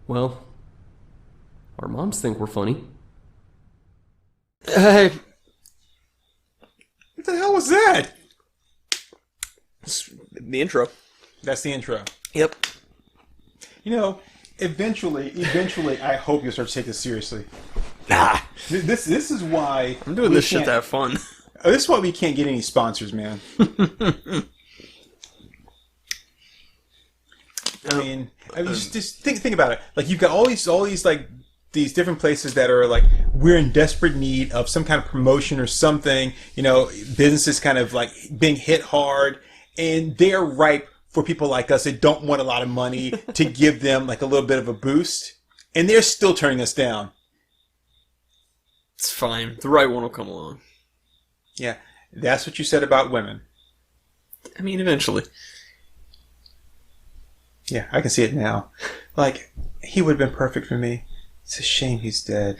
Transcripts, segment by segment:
Well, our moms think we're funny. Hey, What the hell was that? the intro. That's the intro. Yep. You know, eventually, I hope you'll start to take this seriously. Nah. This is why I'm doing we this shit can't- to have fun. This is why we can't get any sponsors, man. I mean, just think about it. Like, you've got all these like these different places that are like, we're in desperate need of some kind of promotion or something. You know, businesses kind of like being hit hard, and they're ripe for people like us that don't want a lot of money to give them like a little bit of a boost, and they're still turning us down. It's fine. The right one will come along. Yeah, that's what you said about women. I mean, eventually. Yeah, I can see it now. Like, he would have been perfect for me. It's a shame he's dead.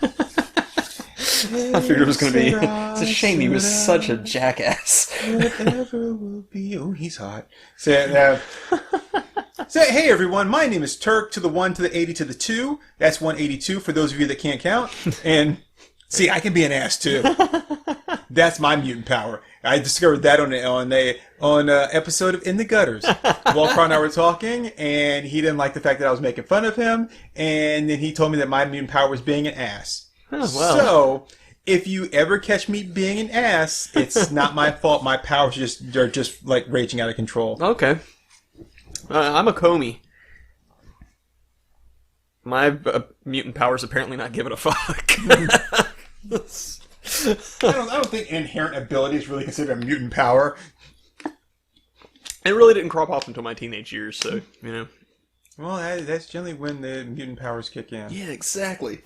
I figured it was going to be. It's a shame he was such a jackass. Whatever will be. Oh, he's hot. Say, hey everyone, my name is Turk, to the 1 to the 80 to the 2. That's 182 for those of you that can't count. And see, I can be an ass too. That's my mutant power. I discovered that on a episode of In the Gutters. Walker and I were talking, and he didn't like the fact that I was making fun of him, and then he told me that my mutant power was being an ass. Oh, well. So, if you ever catch me being an ass, it's not my fault. My powers are just like raging out of control. Okay. I'm Acomi. My mutant power's apparently not giving a fuck. I don't think inherent ability is really considered a mutant power. It really didn't crop off until my teenage years, so, you know. Well, that's generally when the mutant powers kick in. Yeah, exactly.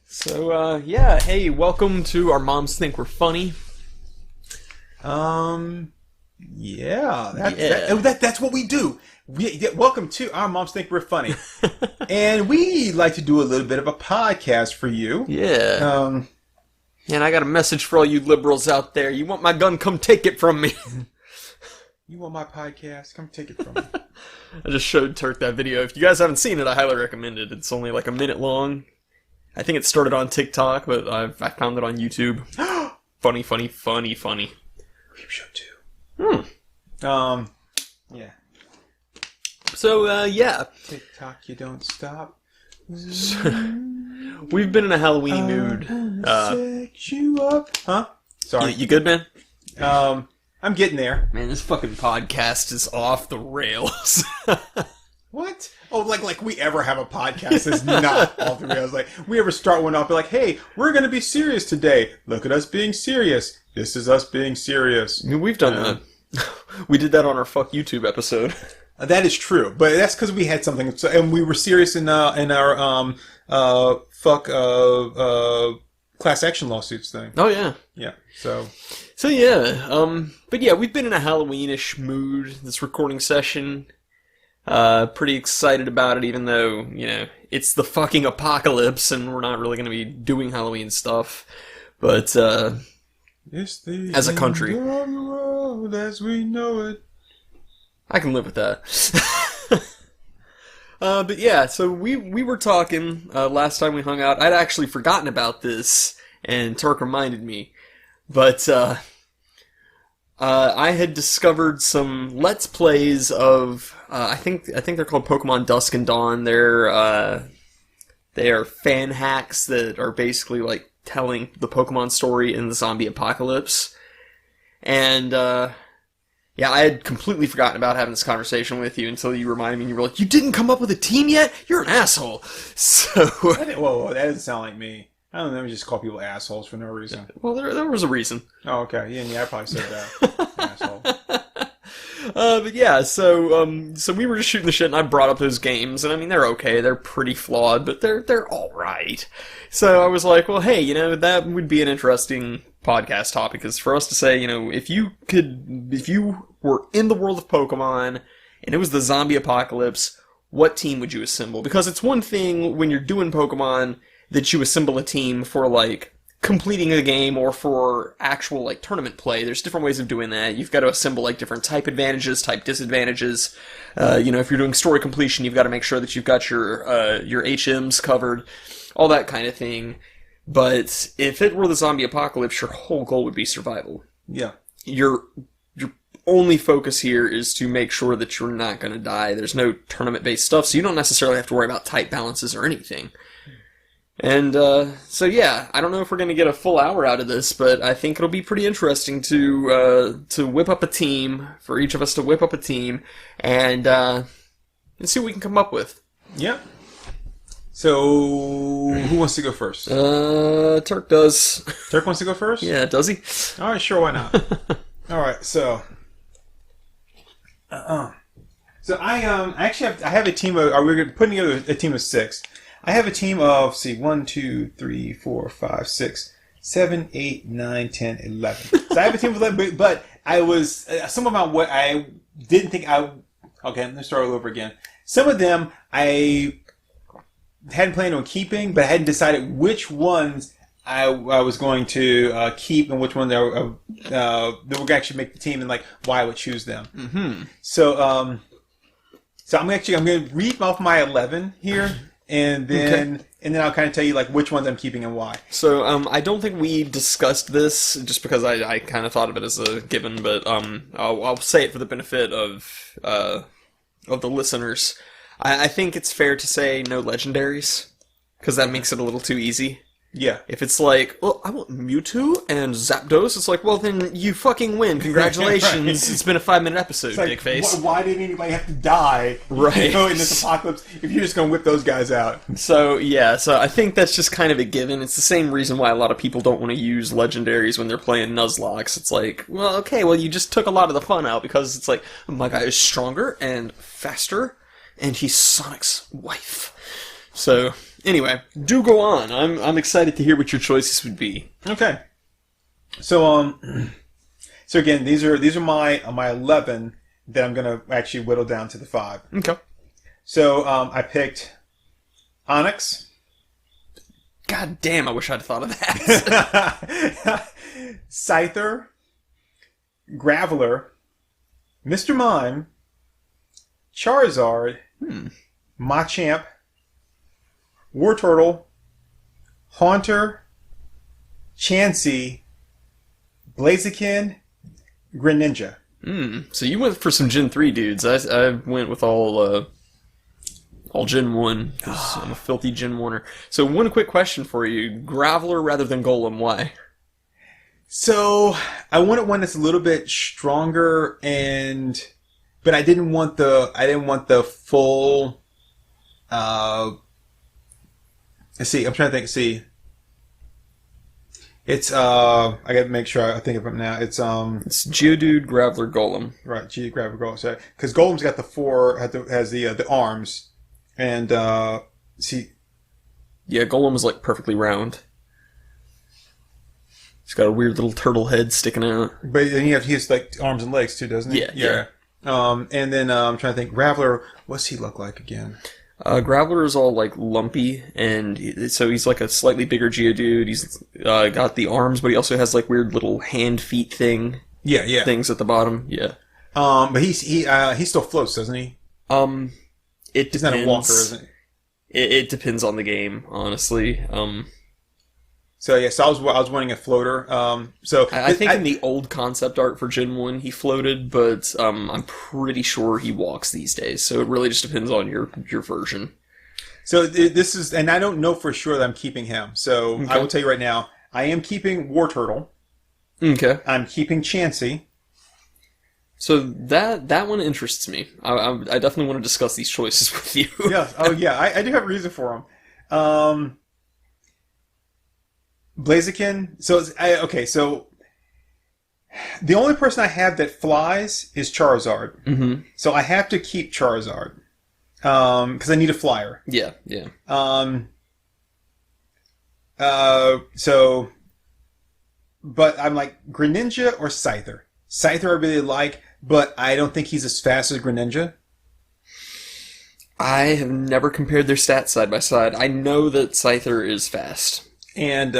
So, yeah, hey, welcome to Our Moms Think We're Funny. Yeah, that's what we do. Welcome to Our Moms Think We're Funny. And we like to do a little bit of a podcast for you. Yeah. And I got a message for all you liberals out there. You want my gun? Come take it from me. You want my podcast? Come take it from me. I just showed Turk that video. If you guys haven't seen it, I highly recommend it. It's only like a minute long. I think it started on TikTok, but I found it on YouTube. Funny. Creep show too. Yeah. So, yeah. TikTok, you don't stop. We've been in a Halloween mood. Set you up. Huh? Sorry. You good, man? I'm getting there. Man, this fucking podcast is off the rails. What? Oh, like we ever have a podcast that's not off the rails. Like, we ever start one off, be like, hey, we're going to be serious today. Look at us being serious. This is us being serious. We've done that. We did that on our Fuck YouTube episode. That is true, but that's because we had something, and we were serious in our class action lawsuits thing. Oh, yeah. Yeah, so yeah, but yeah, we've been in a Halloweenish mood this recording session. Pretty excited about it, even though, you know, it's the fucking apocalypse and we're not really going to be doing Halloween stuff. But, as a country, world as we know it. I can live with that. But yeah, so we were talking, last time we hung out. I'd actually forgotten about this, and Turk reminded me. But, I had discovered some Let's Plays of, I think they're called Pokemon Dusk and Dawn. They are fan hacks that are basically like telling the Pokemon story in the zombie apocalypse. And, yeah, I had completely forgotten about having this conversation with you until you reminded me, and you were like, you didn't come up with a team yet? You're an asshole. So... Whoa, that doesn't sound like me. I don't know, we just call people assholes for no reason. Well, there was a reason. Oh, okay. Yeah, I probably said that. Asshole. But yeah, so we were just shooting the shit, and I brought up those games, and I mean, they're okay, they're pretty flawed, but they're alright. So I was like, well, hey, you know, that would be an interesting podcast topic, is for us to say, you know, if you were in the world of Pokemon, and it was the zombie apocalypse, what team would you assemble? Because it's one thing when you're doing Pokemon that you assemble a team for, like, completing a game or for actual like tournament play, there's different ways of doing that. You've got to assemble like different type advantages, type disadvantages. If you're doing story completion, you've got to make sure that you've got your HMs covered, all that kind of thing. But if it were the zombie apocalypse, your whole goal would be survival. Yeah. Your only focus here is to make sure that you're not going to die. There's no tournament-based stuff, so you don't necessarily have to worry about type balances or anything. And, so yeah, I don't know if we're going to get a full hour out of this, but I think it'll be pretty interesting to whip up a team, for each of us to whip up a team, and see what we can come up with. Yep. So, who wants to go first? Turk does. Turk wants to go first? Yeah, does he? All right, sure, why not? All right, so... So I have a team of... We're putting together a team of 6. I have a team of, see, 1, 2, 3, 4, 5, 6, 7, 8, 9, 10, 11. So I have a team of 11, but I was... some of what I didn't think I... Okay, let me start all over again. Some of them I hadn't planned on keeping, but I hadn't decided which ones I was going to keep and which one that would actually make the team and like why I would choose them. Mm-hmm. So I'm going to read off my 11 here, and then I'll kind of tell you like which ones I'm keeping and why. So I don't think we discussed this just because I kind of thought of it as a given, but I'll say it for the benefit of the listeners. I think it's fair to say no legendaries because that makes it a little too easy. Yeah. If it's like, well, I want Mewtwo and Zapdos, it's like, well, then you fucking win. Congratulations. Right. It's been a 5-minute episode, like, dickface. Why did anybody have to die right. In this apocalypse if you're just going to whip those guys out? So I think that's just kind of a given. It's the same reason why a lot of people don't want to use legendaries when they're playing Nuzlocke. It's like, well, okay, well, you just took a lot of the fun out because it's like, my guy is stronger and faster, and he's Sonic's wife. So... Anyway, do go on. I'm excited to hear what your choices would be. Okay. So so again, these are my 11 that I'm gonna actually whittle down to the 5. Okay. So I picked Onyx. God damn! I wish I'd thought of that. Scyther, Graveler, Mr. Mime, Charizard, Machamp, Wartortle, Haunter, Chansey, Blaziken, Greninja. So you went for some Gen 3 dudes. I went with all Gen 1. I'm a filthy Gen 1er. So one quick question for you. Graveler rather than Golem, why? So, I wanted one that's a little bit stronger but I didn't want the full, let's see, I'm trying to think. See, it's I gotta make sure I think of it now. It's Geodude, Graveler, Golem. Right, Geodude, Graveler, Golem. So, because Golem's got the 4, has the arms, and see. Yeah, Golem is like perfectly round. He's got a weird little turtle head sticking out. But then he has like arms and legs too, doesn't he? Yeah. And then I'm trying to think. Graveler, what's he look like again? Graveler is all, like, lumpy, and so he's, like, a slightly bigger Geodude. He's got the arms, but he also has, like, weird little hand-feet things at the bottom. Yeah. But he still floats, doesn't he? It depends. He's not a walker, isn't he? It depends on the game, honestly. So I was wanting a floater. I think in the old concept art for Gen 1 he floated, but I'm pretty sure he walks these days. So it really just depends on your version. So this is, and I don't know for sure that I'm keeping him. So okay. I will tell you right now, I am keeping Wartortle. Okay. I'm keeping Chansey. So that one interests me. I definitely want to discuss these choices with you. Yeah. Oh yeah, I do have a reason for them. Blaziken. So the only person I have that flies is Charizard. Mm-hmm. So I have to keep Charizard because I need a flyer. Yeah. But I'm like Greninja or Scyther. Scyther I really like, but I don't think he's as fast as Greninja. I have never compared their stats side by side. I know that Scyther is fast. And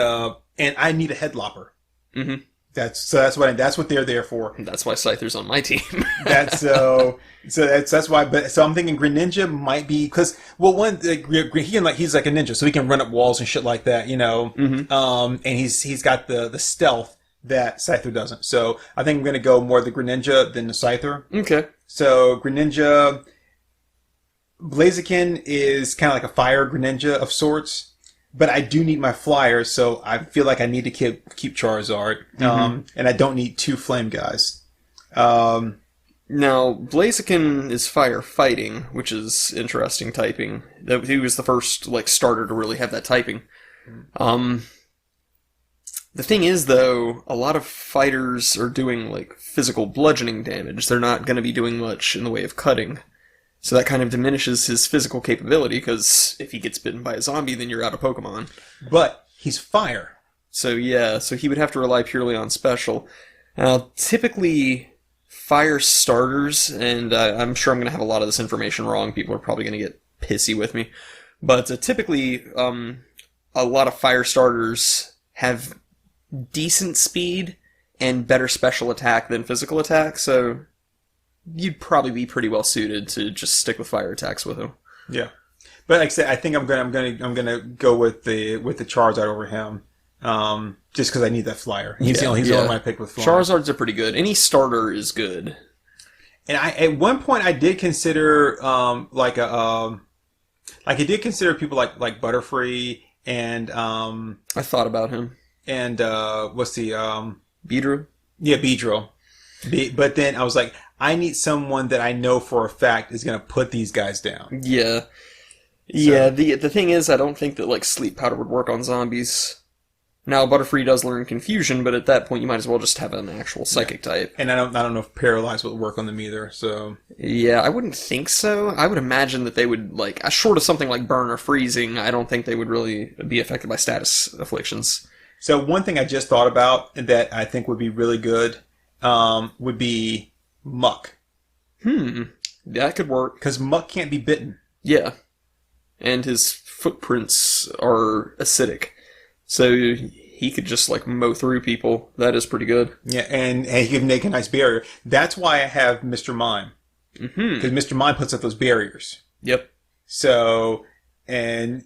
and I need a headlopper. Mm-hmm. That's what they're there for. That's why Scyther's on my team. That's why. But so I'm thinking Greninja might be because he's like a ninja, so he can run up walls and shit like that, you know. Mm-hmm. And he's got the stealth that Scyther doesn't. So I think I'm going to go more the Greninja than the Scyther. Okay. So Greninja, Blaziken is kind of like a fire Greninja of sorts. But I do need my flyer, so I feel like I need to keep Charizard. And I don't need 2 flame guys. Now, Blaziken is fire fighting, which is interesting typing. He was the first starter to really have that typing. The thing is, though, a lot of fighters are doing physical bludgeoning damage. They're not going to be doing much in the way of cutting. So that kind of diminishes his physical capability, because if he gets bitten by a zombie, then you're out of Pokemon. But he's fire. So yeah, so he would have to rely purely on special. Now, typically, fire starters, and I'm sure I'm going to have a lot of this information wrong, people are probably going to get pissy with me, but typically, a lot of fire starters have decent speed and better special attack than physical attack, so you'd probably be pretty well suited to just stick with fire attacks with him. Yeah, but like I said, I think I'm gonna go with the Charizard over him, just because I need that flyer. He's the only one I pick with flyer. Charizards are pretty good. Any starter is good. And at one point I did consider I did consider people like Butterfree and I thought about him. And what's the Beedrill? Yeah, Beedrill. But then I was like, I need someone that I know for a fact is going to put these guys down. Yeah. Yeah, the thing is, I don't think that, Sleep Powder would work on zombies. Now, Butterfree does learn Confusion, but at that point you might as well just have an actual Psychic type. And I don't know if Paralyze would work on them either, so... Yeah, I wouldn't think so. I would imagine that they would, short of something like Burn or Freezing, I don't think they would really be affected by status afflictions. So one thing I just thought about that I think would be really good would be Muck. That could work. Because Muck can't be bitten. Yeah. And his footprints are acidic. So he could just, mow through people. That is pretty good. Yeah, and he can make a nice barrier. That's why I have Mr. Mime. Because Mr. Mime puts up those barriers. Yep. So if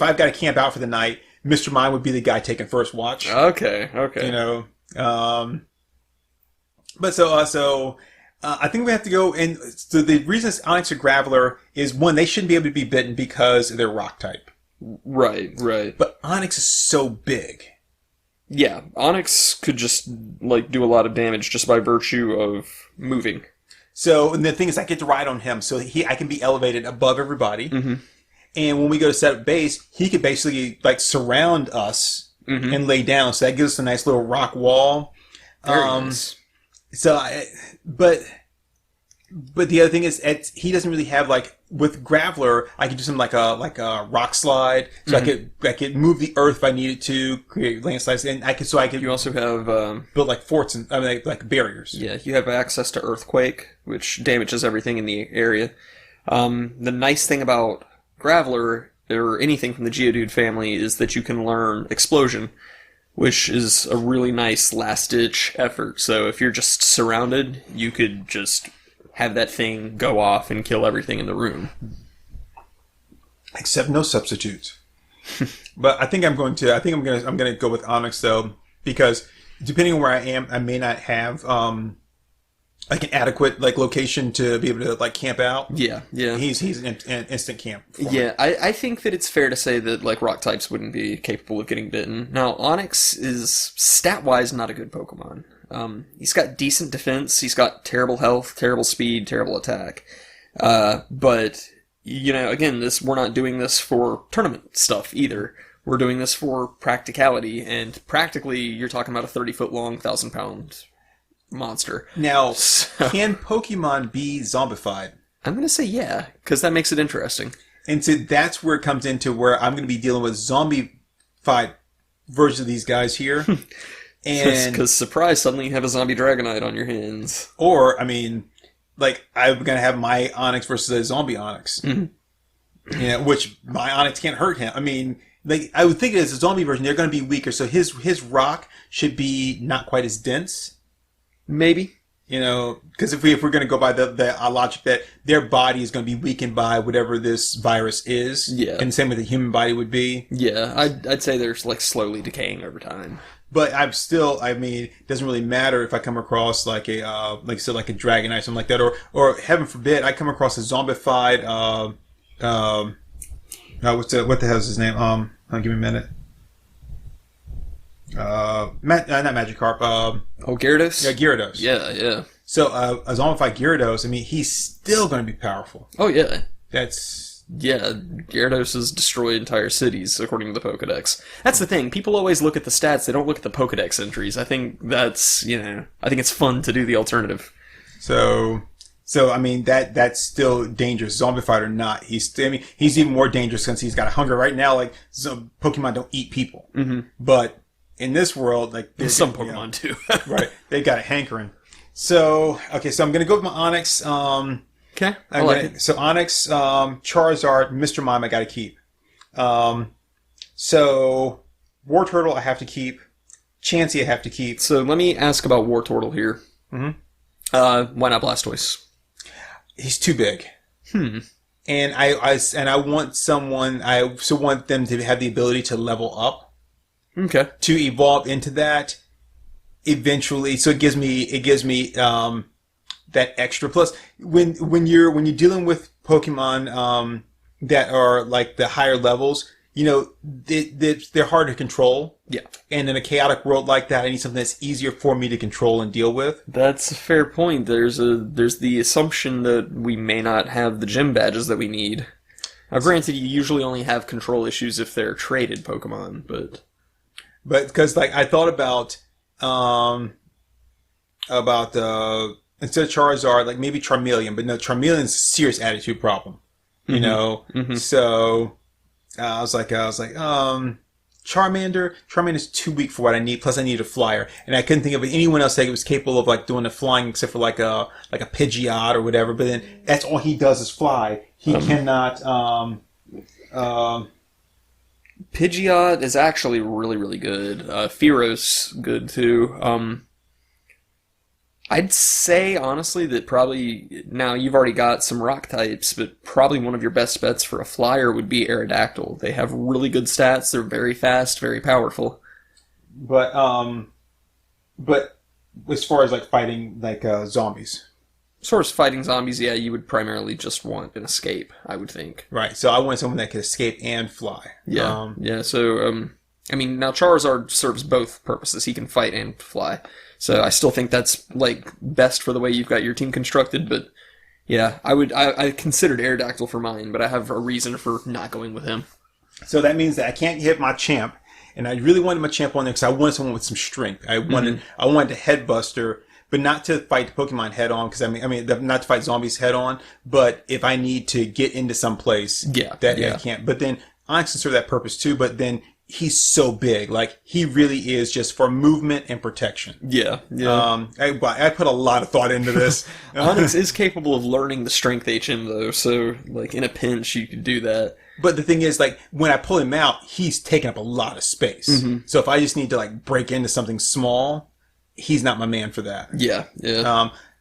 I've got to camp out for the night, Mr. Mime would be the guy taking first watch. Okay. You know, but I think we have to go, and so the reason it's Onix or Graveler is, one, they shouldn't be able to be bitten because they're rock type. Right. But Onix is so big. Yeah, Onix could just, do a lot of damage just by virtue of moving. So, and the thing is, I get to ride on him, so I can be elevated above everybody. Mm-hmm. And when we go to set up base, he could basically, surround us and lay down, so that gives us a nice little rock wall. Very nice. So, but the other thing is, he doesn't really have with Graveler, I could do something like a rock slide. So I could move the earth if I needed to, create landslides, and I could. You also have build forts and like barriers. Yeah, you have access to earthquake, which damages everything in the area. The nice thing about Graveler or anything from the Geodude family is that you can learn explosion, which is a really nice last-ditch effort. So if you're just surrounded, you could just have that thing go off and kill everything in the room. Except no substitutes. But I think I'm going to go with Onix though, because depending on where I am, I may not have an adequate location to be able to camp out. Yeah. He's an instant camp. Yeah, I think that it's fair to say that rock types wouldn't be capable of getting bitten. Now, Onix is stat-wise not a good Pokemon. He's got decent defense, he's got terrible health, terrible speed, terrible attack. But again, we're not doing this for tournament stuff either. We're doing this for practicality, and practically you're talking about a 30-foot long, 1,000-pound monster. Now, can Pokemon be zombified? I'm going to say yeah, because that makes it interesting. And so that's where it comes into where I'm going to be dealing with zombified versions of these guys here. And because surprise, suddenly you have a zombie Dragonite on your hands. Or, I'm going to have my Onix versus a zombie Onix. Mm-hmm. Which my Onix can't hurt him. like I would think as a zombie version, they're going to be weaker. So his rock should be not quite as dense. Maybe. You know, because if we're going to go by the logic that their body is going to be weakened by whatever this virus is, Yeah. and the same way the human body would be. Yeah, I'd say they're like slowly decaying over time. But I mean, it doesn't really matter if I come across like a, like I said, like a dragon or something like that, or heaven forbid, I come across a zombified, what the hell's his name? Give me a minute. Not Magikarp. Oh, Gyarados? Yeah, Gyarados. Yeah. So a zombified Gyarados, I mean, he's still going to be powerful. Oh, yeah. Yeah, Gyarados has destroyed entire cities, according to the Pokedex. That's the thing. People always look at the stats. They don't look at the Pokedex entries. I think that's, I think it's fun to do the alternative. So I mean, that's still dangerous. Zombified or not, he's even more dangerous since he's got a hunger right now. Like, some Pokemon don't eat people. Mm-hmm. But in this world, like... Some Pokemon do. Right. They got a hankering. So, okay, so I'm going to go with my Onix. Okay, I like it. So Onix, Charizard, Mr. Mime, I got to keep. So Wartortle, I have to keep. Chansey, I have to keep. So let me ask about Wartortle here. Mm-hmm. Why not Blastoise? He's too big. And I want someone. I also want them to have the ability to level up. Okay. To evolve into that eventually. So it gives me that extra plus when you're dealing with Pokemon that are like the higher levels, they're hard to control. Yeah. And in a chaotic world like that, I need something that's easier for me to control and deal with. That's a fair point. There's the assumption that we may not have the gym badges that we need. Now, granted, you usually only have control issues if they're traded Pokemon, but because like I thought about instead of Charizard, like maybe Charmeleon, but no, Charmeleon's a serious attitude problem. You know? Mm-hmm. So I was like, Charmander. Charmander's too weak for what I need. Plus, I need a flyer, and I couldn't think of anyone else that was capable of like doing the flying, except for like a Pidgeot or whatever. But then that's all he does is fly. He cannot. Pidgeot is actually really, really good. Fearos, good too. I'd say, honestly, that probably, now you've already got some rock types, but probably one of your best bets for a flyer would be Aerodactyl. They have really good stats, they're very fast, very powerful. But as far as like fighting like zombies. As far as fighting zombies, yeah, you would primarily just want an escape, I would think. Right, so I want someone that could escape and fly. Yeah, so, I mean, now Charizard serves both purposes. He can fight and fly. So I still think that's, like, best for the way you've got your team constructed, but yeah, I considered Aerodactyl for mine, but I have a reason for not going with him. So that means that I can't hit my champ, and I really wanted my champ on there because I wanted someone with some strength. I wanted a headbuster, but not to fight Pokemon head on, because I mean, not to fight zombies head on, but if I need to get into some place, I can't. But then Onix can serve that purpose too, but then he's so big. Like, he really is just for movement and protection. Yeah. I put a lot of thought into this. Onix is capable of learning the Strength HM, though, so, like, in a pinch, you could do that. But the thing is, like, when I pull him out, he's taking up a lot of space. Mm-hmm. So if I just need to, like, break into something small, he's not my man for that. Yeah.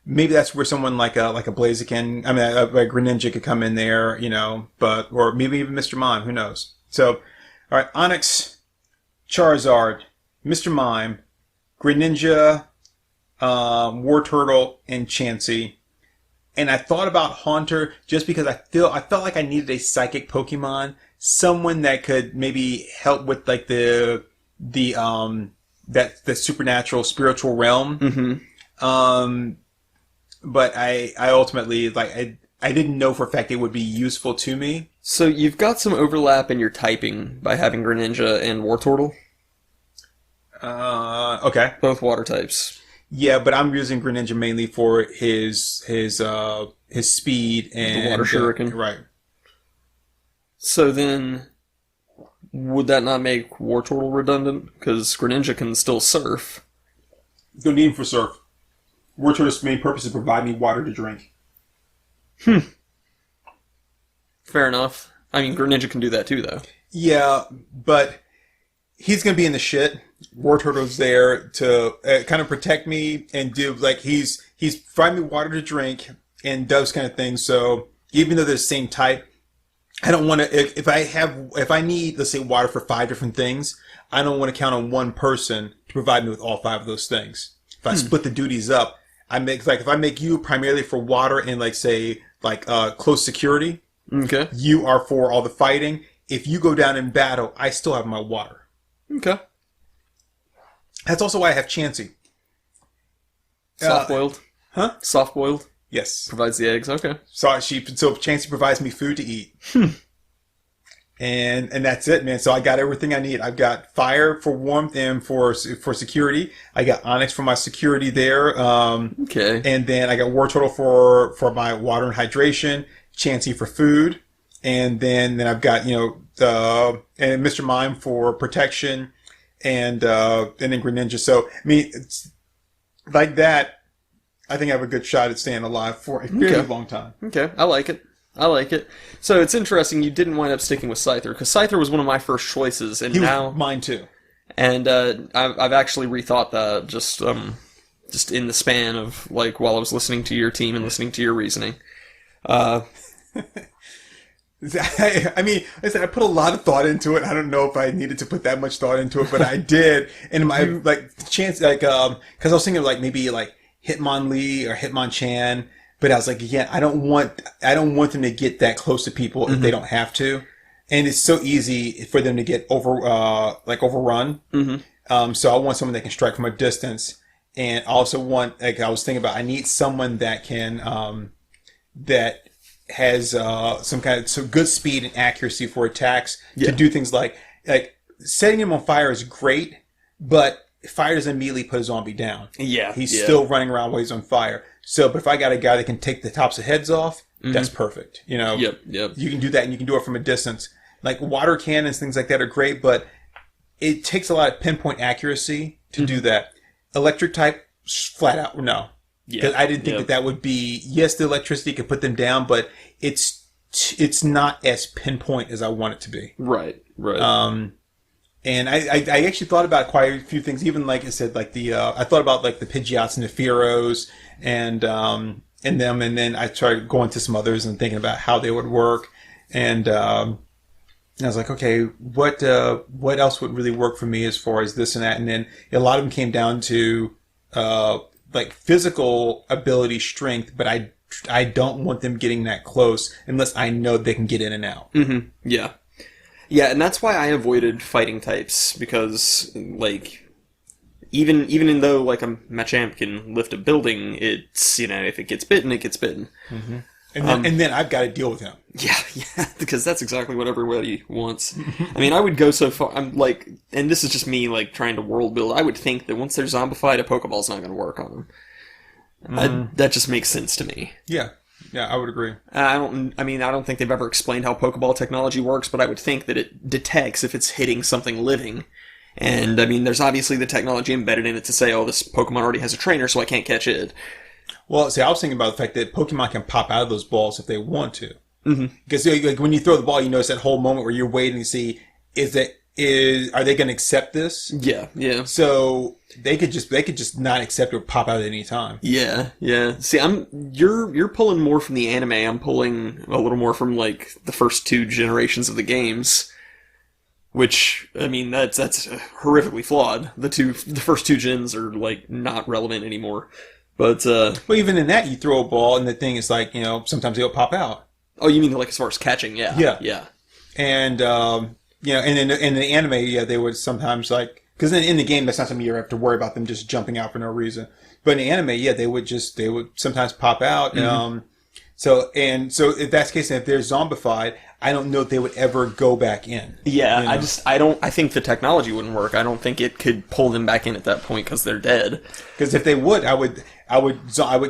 Maybe that's where someone like a Blaziken, I mean, a Greninja could come in there, or maybe even Mr. Mime, who knows? So, all right, Onix, Charizard, Mr. Mime, Greninja, Wartortle, and Chansey. And I thought about Haunter just because I felt like I needed a psychic Pokemon, someone that could maybe help with like the supernatural spiritual realm. Mm-hmm. But I ultimately I didn't know for a fact it would be useful to me. So you've got some overlap in your typing by having Greninja and Wartortle. Okay. Both water types. Yeah, but I'm using Greninja mainly for his speed and the water shuriken. Right. So then, would that not make Wartortle redundant? Because Greninja can still surf. Don't need him for surf. Wartortle's main purpose is to provide me water to drink. Fair enough. I mean, Greninja can do that too, though. Yeah, but he's going to be in the shit. War Turtle's there to kind of protect me and do, like, he's providing me water to drink and those kind of things. So even though they're the same type, I don't want to, if I need, let's say, water for 5 different things, I don't want to count on one person to provide me with all 5 of those things. If I split the duties up, if I make you primarily for water and, like, say, like, close security, Okay. you are for all the fighting. If you go down in battle, I still have my water. Okay. That's also why I have Chansey. Soft-boiled? Huh? Soft-boiled? Yes. Provides the eggs, okay. So Chansey provides me food to eat. And that's it, man. So I got everything I need. I've got fire for warmth and for security. I got Onyx for my security there. Okay. And then I got War Turtle for my water and hydration. Chansey for food. And then I've got, and Mr. Mime for protection. And then Greninja. So, I mean, it's like that. I think I have a good shot at staying alive for a very long time. Okay, I like it. So it's interesting you didn't wind up sticking with Scyther, because Scyther was one of my first choices, and He now was mine too. And I've actually rethought that just in the span of, like, while I was listening to your team and listening to your reasoning. I mean, I said I put a lot of thought into it. I don't know if I needed to put that much thought into it, but I did. And my chance, because I was thinking maybe Hitmonlee or Hitmonchan, but I was like, yeah, I don't want them to get that close to people if they don't have to. And it's so easy for them to get overrun. So I want someone that can strike from a distance, and I also want, I was thinking about, I need someone that can that has some good speed and accuracy for attacks to do things like setting him on fire is great, but fire doesn't immediately put a zombie down. Yeah. He's still running around while he's on fire. So, but if I got a guy that can take the tops of heads off, that's perfect. Yep. You can do that, and you can do it from a distance. Like water cannons, things like that are great, but it takes a lot of pinpoint accuracy to do that. Electric type, flat out, no. Because I didn't think that would be, yes, the electricity could put them down, but it's not as pinpoint as I want it to be. Right. And I actually thought about quite a few things, even like I said, like I thought about like the Pidgeots and the Fearos and them, and then I tried going to some others and thinking about how they would work, and I was like, okay, what else would really work for me as far as this and that, and then a lot of them came down to like physical ability, strength, but I don't want them getting that close unless I know they can get in and out. Mm-hmm. Yeah. Yeah, and that's why I avoided fighting types, because, like, even though, like, a Machamp can lift a building, it's, if it gets bitten, it gets bitten. Mm-hmm. And then I've got to deal with him. Yeah, because that's exactly what everybody wants. I mean, I would go so far, I'm like, and this is just me, like, trying to world build, I would think that once they're zombified, a Pokeball's not going to work on them. That just makes sense to me. Yeah. Yeah, I would agree. I don't think they've ever explained how Pokeball technology works, but I would think that it detects if it's hitting something living. And, I mean, there's obviously the technology embedded in it to say, oh, this Pokemon already has a trainer, so I can't catch it. Well, see, I was thinking about the fact that Pokemon can pop out of those balls if they want to. Because like, when you throw the ball, you notice that whole moment where you're waiting to see, are they going to accept this? Yeah. So they could just not accept it or pop out at any time. Yeah. See, you're pulling more from the anime. I'm pulling a little more from like the first 2 generations of the games, which I mean that's horrifically flawed. The first 2 gens are like not relevant anymore. But well, even in that, you throw a ball and the thing is like sometimes they'll pop out. Oh, you mean like as far as catching? Yeah. And and in the anime, they would sometimes like, because in the game that's not something you have to worry about them just jumping out for no reason. But in the anime, they would sometimes pop out. So if that's the case, and if they're zombified, I don't know if they would ever go back in. Yeah, I think the technology wouldn't work. I don't think it could pull them back in at that point because they're dead. Because if they would, I would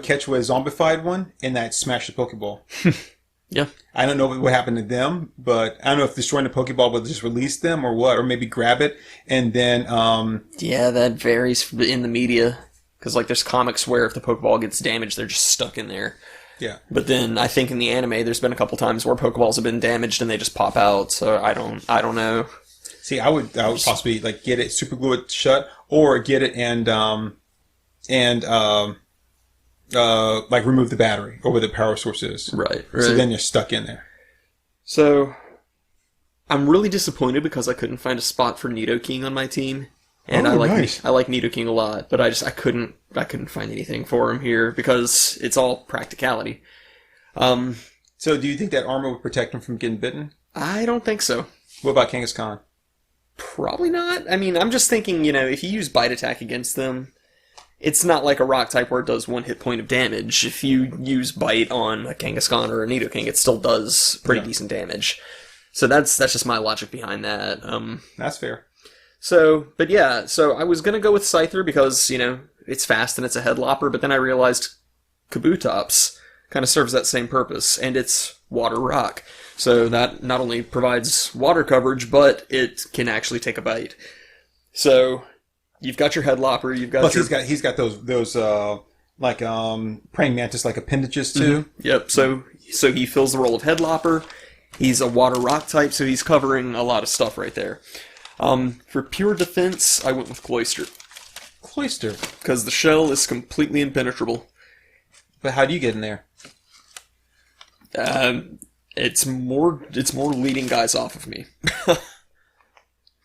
catch a zombified one and I'd smash the Pokeball. Yeah. I don't know what happened to them, but I don't know if destroying the Pokeball would just release them or what, or maybe grab it and then. Yeah, that varies in the media because like there's comics where if the Pokeball gets damaged, they're just stuck in there. Yeah. But then I think in the anime, there's been a couple times where Pokeballs have been damaged and they just pop out. So I don't know. See, I would possibly like get it, super glue it shut, or get it and like remove the battery or where the power source is. Right. So then you're stuck in there. So I'm really disappointed because I couldn't find a spot for Nidoking on my team. And I like Nidoking a lot, but I couldn't find anything for him here because it's all practicality. So do you think that armor would protect him from getting bitten? I don't think so. What about Kangaskhan? Probably not. I mean, I'm just thinking, if you use Bite Attack against them, it's not like a rock type where it does 1 hit point of damage. If you use Bite on a Kangaskhan or a Nidoking, it still does pretty decent damage. So that's just my logic behind that. That's fair. So I was going to go with Scyther because, it's fast and it's a headlopper, but then I realized Kabutops kind of serves that same purpose, and it's water rock. So that not only provides water coverage, but it can actually take a bite. So you've got your headlopper, you've got he's got those like praying mantis like appendages too. Mm-hmm. Yep. So he fills the role of headlopper. He's a water rock type, so he's covering a lot of stuff right there. For pure defense, I went with Cloyster. Cloyster? Because the shell is completely impenetrable. But how do you get in there? It's more leading guys off of me.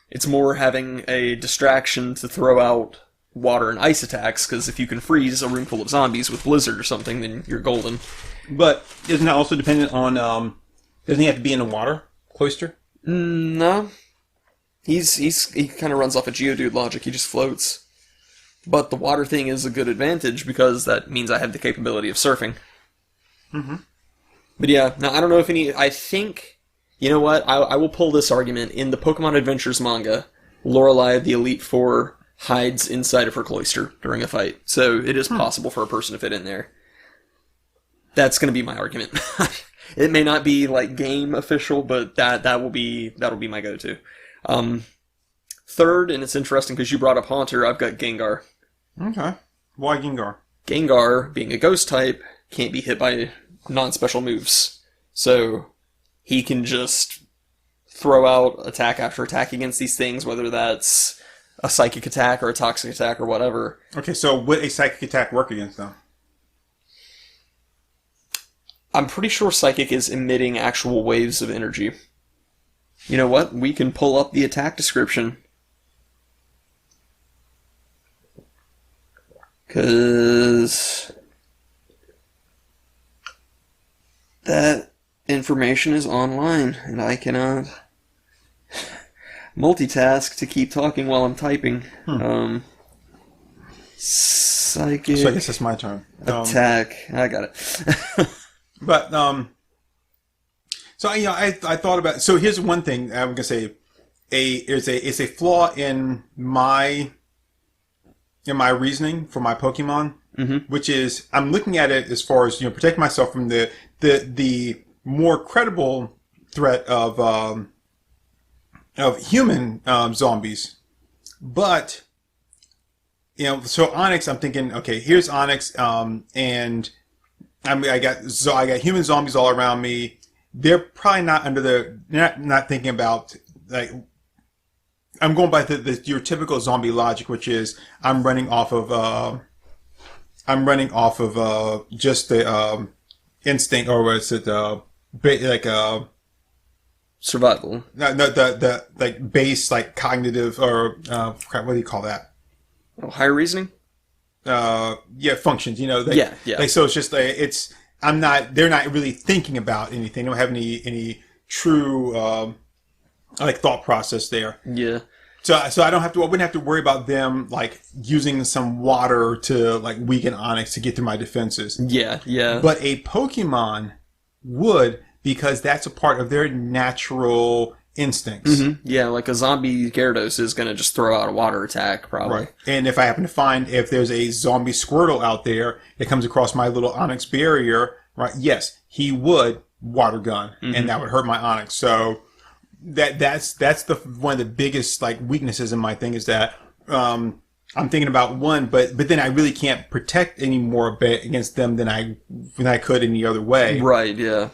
It's more having a distraction to throw out water and ice attacks, because if you can freeze a room full of zombies with Blizzard or something, then you're golden. But isn't that also dependent on, doesn't he have to be in the water, Cloyster? No. He kind of runs off a Geodude logic, he just floats. But the water thing is a good advantage, because that means I have the capability of surfing. Mm-hmm. But yeah, now I don't know if I think, you know what, I will pull this argument. In the Pokemon Adventures manga, Lorelei, the Elite Four, hides inside of her cloister during a fight. So it is possible for a person to fit in there. That's going to be my argument. It may not be like game official, but that'll be my go-to. Third, and it's interesting because you brought up Haunter, I've got Gengar. Okay. Why Gengar? Gengar, being a ghost type, can't be hit by non-special moves. So he can just throw out attack after attack against these things, whether that's a psychic attack or a toxic attack or whatever. Okay, so would a psychic attack work against them? I'm pretty sure psychic is emitting actual waves of energy. You know what? We can pull up the attack description. Because that information is online, and I cannot multitask to keep talking while I'm typing. Psychic. So I guess it's my turn. Attack. I got it. But so I thought about. So here's one thing I'm gonna say. It's a flaw in my reasoning for my Pokemon, which is I'm looking at it as far as protect myself from the more credible threat of human zombies, but so Onyx. I'm thinking, okay, here's Onyx, and I got human zombies all around me. They're probably not not thinking about like. I'm going by your typical zombie logic, which is I'm running off of just the instinct, or was it survival? No, the like base like cognitive or what do you call that? Oh, higher reasoning. Functions. Yeah. Like, so it's just they're not really thinking about anything. They don't have any true like thought process there. Yeah. So I wouldn't have to worry about them like using some water to like weaken Onyx to get through my defenses. Yeah. But a Pokemon would, because that's a part of their natural instincts. Mm-hmm. Yeah, like a zombie Gyarados is going to just throw out a water attack, probably. Right. And if I happen to find if there's a zombie Squirtle out there that comes across my little Onyx barrier, right? Yes, he would water gun, and that would hurt my Onyx. So that's one of the biggest like weaknesses in my thing is that I'm thinking about one, but then I really can't protect any more against them than I could any other way. Right, yeah.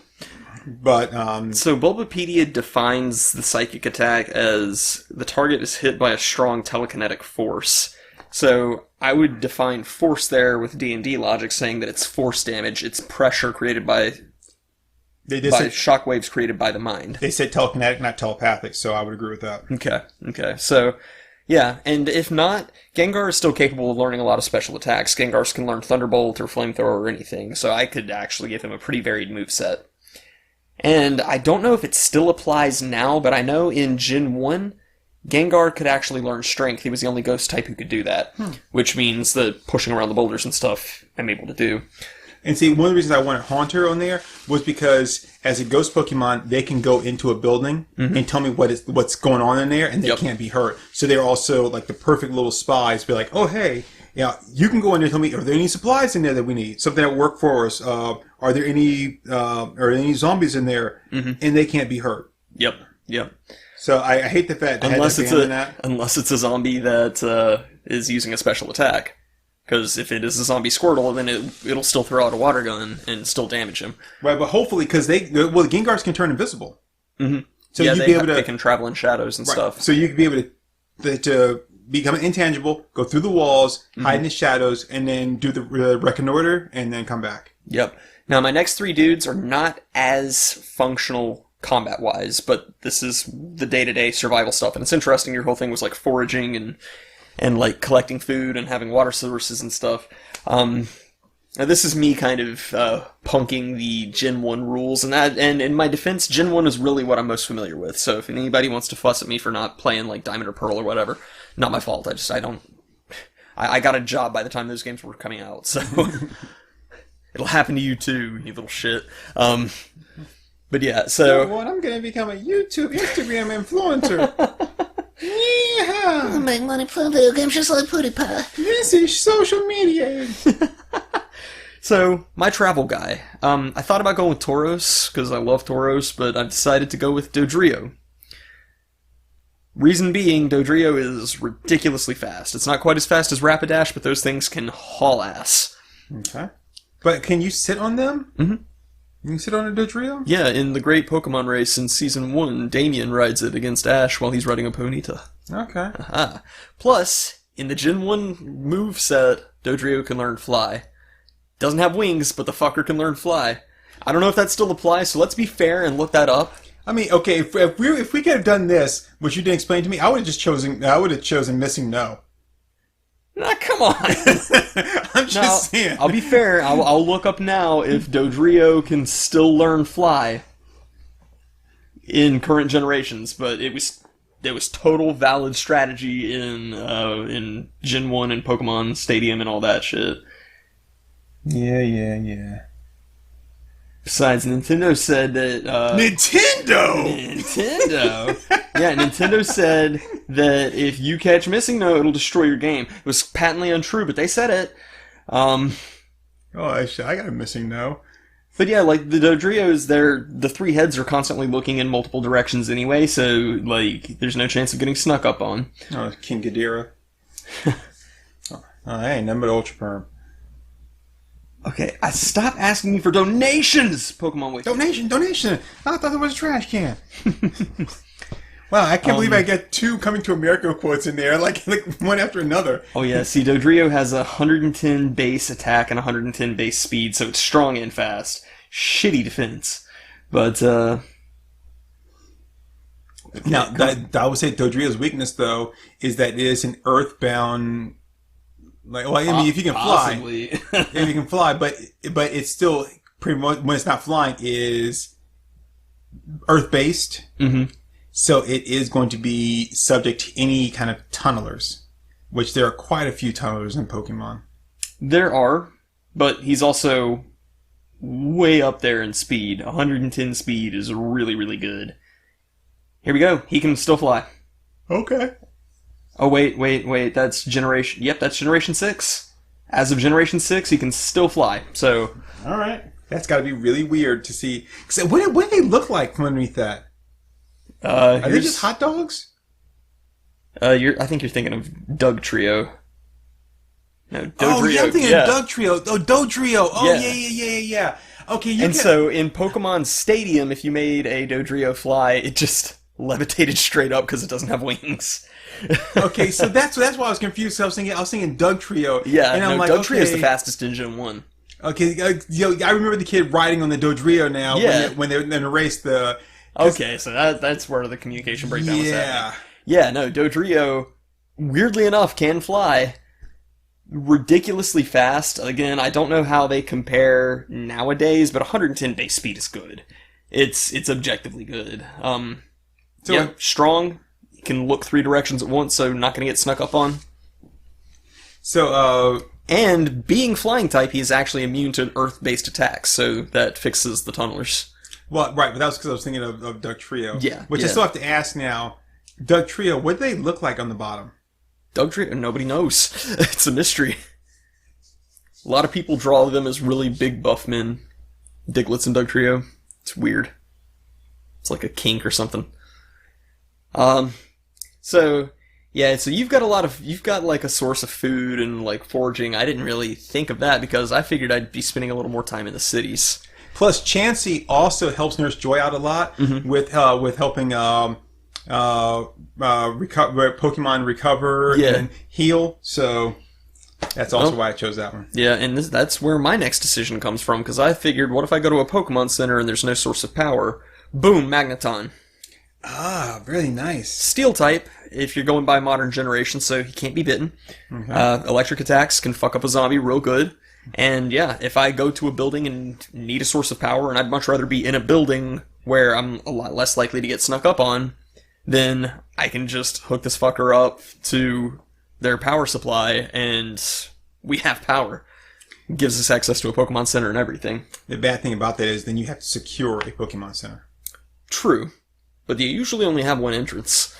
But So Bulbapedia defines the psychic attack as the target is hit by a strong telekinetic force. So I would define force there with D&D logic, saying that it's force damage. It's pressure created by shockwaves created by the mind. They said telekinetic, not telepathic, so I would agree with that. Okay. So, yeah, and if not, Gengar is still capable of learning a lot of special attacks. Gengars can learn Thunderbolt or Flamethrower or anything, so I could actually give him a pretty varied moveset. And I don't know if it still applies now, but I know in Gen 1, Gengar could actually learn Strength. He was the only ghost type who could do that, which means that pushing around the boulders and stuff, I'm able to do. And see, one of the reasons I wanted Haunter on there was because as a ghost Pokemon, they can go into a building and tell me what's going on in there, and they can't be hurt. So they're also like the perfect little spies. Be like, oh hey, yeah, you can go in there and tell me, are there any supplies in there that we need? Something that will work for us? Are there any zombies in there? And they can't be hurt. Yep. So I hate the fact that unless it's a zombie that is using a special attack. Because if it is a zombie Squirtle, then it'll still throw out a water gun and still damage him. Right, but hopefully, because the Gengars can turn invisible. So yeah, they can travel in shadows and stuff. So you can be able to become intangible, go through the walls, hide in the shadows, and then do the reconnoiter, and then come back. Yep. Now, my next three dudes are not as functional combat-wise, but this is the day-to-day survival stuff. And it's interesting, your whole thing was like foraging and like collecting food and having water sources and stuff. Now this is me kind of punking the Gen 1 rules, and in my defense, Gen 1 is really what I'm most familiar with. So if anybody wants to fuss at me for not playing like Diamond or Pearl or whatever, not my fault. I got a job by the time those games were coming out, so it'll happen to you too, you little shit. But yeah, so I'm gonna become a Instagram influencer. Yeah, I'll make money playing video games just like PewDiePie. This is social media. So, my travel guy. I thought about going with Tauros, because I love Tauros, but I've decided to go with Dodrio. Reason being, Dodrio is ridiculously fast. It's not quite as fast as Rapidash, but those things can haul ass. Okay. But can you sit on them? Mm-hmm. You can sit on a Dodrio? Yeah, in the Great Pokemon Race in Season 1, Damien rides it against Ash while he's riding a Ponyta. Okay. Aha. Plus, in the Gen 1 moveset, Dodrio can learn Fly. Doesn't have wings, but the fucker can learn Fly. I don't know if that still applies, so let's be fair and look that up. I mean, okay, if we could have done this, which you didn't explain to me, I would have chosen Missing No. Nah, come on. I'm just saying. I'll be fair. I'll look up now if Dodrio can still learn Fly in current generations, but it was total valid strategy in Gen 1 and Pokemon Stadium and all that shit. Yeah. Besides, Nintendo said that... Nintendo! Yeah, Nintendo said that if you catch Missing No, it'll destroy your game. It was patently untrue, but they said it. I got a Missing No. But yeah, like, the Dodrios, the three heads are constantly looking in multiple directions anyway, so, like, there's no chance of getting snuck up on. Oh, King Ghidorah. Hey, nothing but Ultra Perm. Okay, stop asking me for donations, Pokemon Wiki. Donation! I thought there was a trash can. Wow, I can't believe I get 2 Coming to America quotes in there, like one after another. Oh yeah, see, Dodrio has 110 base attack and 110 base speed, so it's strong and fast. Shitty defense. But, Now, I would say Dodrio's weakness, though, is that it is an earthbound... Like, well, I mean, if you can fly, if you can fly, but it's still pretty much when it's not flying is Earth based. Mm-hmm. So it is going to be subject to any kind of tunnelers, which there are quite a few tunnelers in Pokemon. There are, but he's also way up there in speed. 110 speed is really, really good. Here we go. He can still fly. Okay. Oh, wait, that's Generation... Yep, that's Generation 6. As of Generation 6, he can still fly, so... Alright. That's gotta be really weird to see... What do they look like from underneath that? Are they just hot dogs? I think you're thinking of Doug Trio. No, Dodrio. Oh, yeah, I'm thinking yeah. Dugtrio. Oh, Dodrio. Oh, Yeah. yeah. Okay, you And can... so in Pokemon Stadium, if you made a Dodrio fly, it just levitated straight up because it doesn't have wings. Okay, so that's why I was confused. So I was thinking Dugtrio. Yeah, and I'm like, Dugtrio is the okay, fastest in Gen 1. Okay, I remember the kid riding on the Dodrio now Yeah. when they were in a race. Okay, so that's where the communication breakdown was Yeah. happening. Yeah, no, Dodrio, weirdly enough, can fly ridiculously fast. Again, I don't know how they compare nowadays, but 110 base speed is good. It's objectively good. Strong. You can look 3 directions at once, so not going to get snuck up on. And being flying type, he is actually immune to earth-based attacks, so that fixes the tunnelers. Well, right, but that was because I was thinking of Dugtrio. Yeah, Which I still have to ask now. Dugtrio, what do they look like on the bottom? Dugtrio, nobody knows. It's a mystery. A lot of people draw them as really big buff men. Digletts and Dugtrio. It's weird. It's like a kink or something. So you've got like a source of food and like foraging. I didn't really think of that because I figured I'd be spending a little more time in the cities. Plus, Chansey also helps Nurse Joy out a lot with helping Pokemon recover and heal. So that's also why I chose that one. Yeah, and that's where my next decision comes from because I figured, what if I go to a Pokemon Center and there's no source of power? Boom, Magneton. Ah, really nice. Steel type, if you're going by modern generation, so he can't be bitten. Okay. Electric attacks can fuck up a zombie real good. And yeah, if I go to a building and need a source of power, and I'd much rather be in a building where I'm a lot less likely to get snuck up on, then I can just hook this fucker up to their power supply, and we have power. It gives us access to a Pokemon Center and everything. The bad thing about that is then you have to secure a Pokemon Center. True. But they usually only have one entrance.